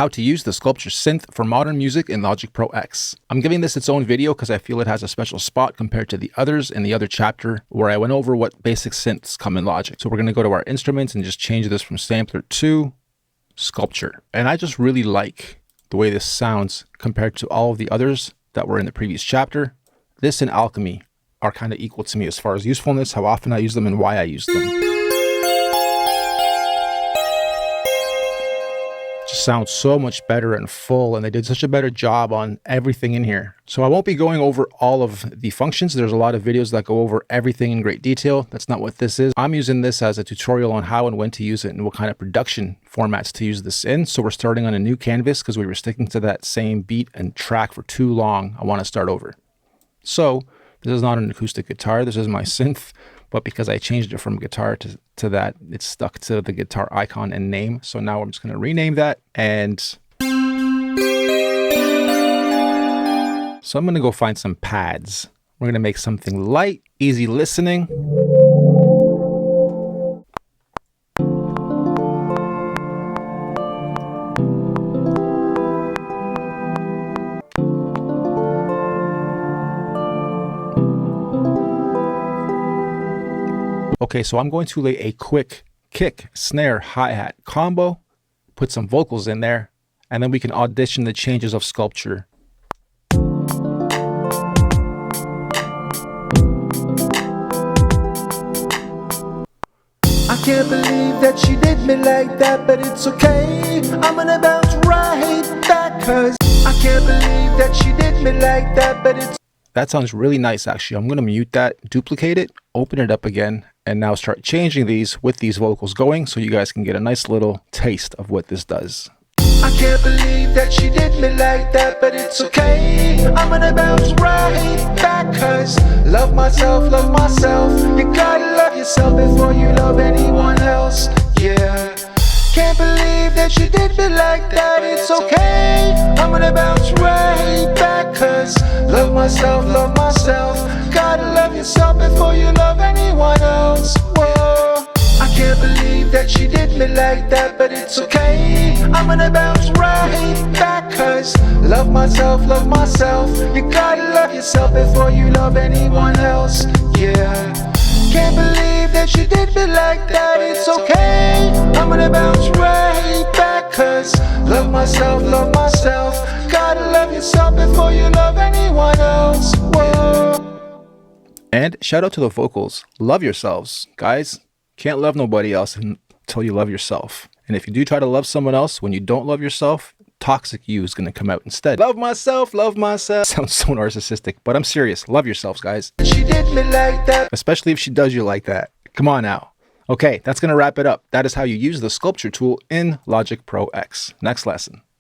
How to use the sculpture synth for modern music in Logic Pro X. I'm giving this its own video because I feel it has a special spot compared to the others in the other chapter where I went over what basic synths come in Logic. So we're going to go to our instruments and just change this from sampler to sculpture. And I just really like the way this sounds compared to all of the others that were in the previous chapter. This and alchemy are kind of equal to me as far as usefulness, how often I use them and why I use them. Just sounds so much better and full, and they did such a better job on everything in here. So I won't be going over all of the functions. There's a lot of videos that go over everything in great detail. That's not what this is. I'm using this as a tutorial on how and when to use it and what kind of production formats to use this in. So we're starting on a new canvas because we were sticking to that same beat and track for too long. I want to start over. So this is not an acoustic guitar. This is my synth. But because I changed it from guitar to that, it's stuck to the guitar icon and name. So now I'm just going to rename that. And so I'm going to go find some pads. We're going to make something light, easy listening. Okay, so I'm going to lay a quick kick, snare, hi-hat combo, put some vocals in there, and then we can audition the changes of sculpture. I can't believe that she did me like that, but it's okay. I'm gonna bounce right back, cause I can't believe that she did me like that, but it's... That sounds really nice, actually. I'm going to mute that, duplicate it, open it up again, and now start changing these with these vocals going so you guys can get a nice little taste of what this does. I can't believe that she did me like that, but it's okay. I'm gonna bounce right back, cause love myself. You gotta love yourself before you love anyone else, yeah. Can't believe that she did me like that, it's okay. I'm gonna bounce right back, cause love myself. Gotta love yourself before you love anyone else, whoa. I can't believe that she did me like that, but it's okay. I'm gonna bounce right back, cause love myself. You gotta love yourself before you love anyone else, yeah. Can't believe that she did me like that, it's okay. I'm gonna bounce right back, cause love myself. Gotta love yourself before you love anyone else, whoa. And shout out to the vocals. Love yourselves, guys. Can't love nobody else until you love yourself. And if you do try to love someone else when you don't love yourself, toxic you is going to come out instead. Love myself. Sounds so narcissistic, but I'm serious. Love yourselves, guys. She did me like that. Especially if she does you like that. Come on now. Okay, that's going to wrap it up. That is how you use the sculpture tool in Logic Pro X. Next lesson.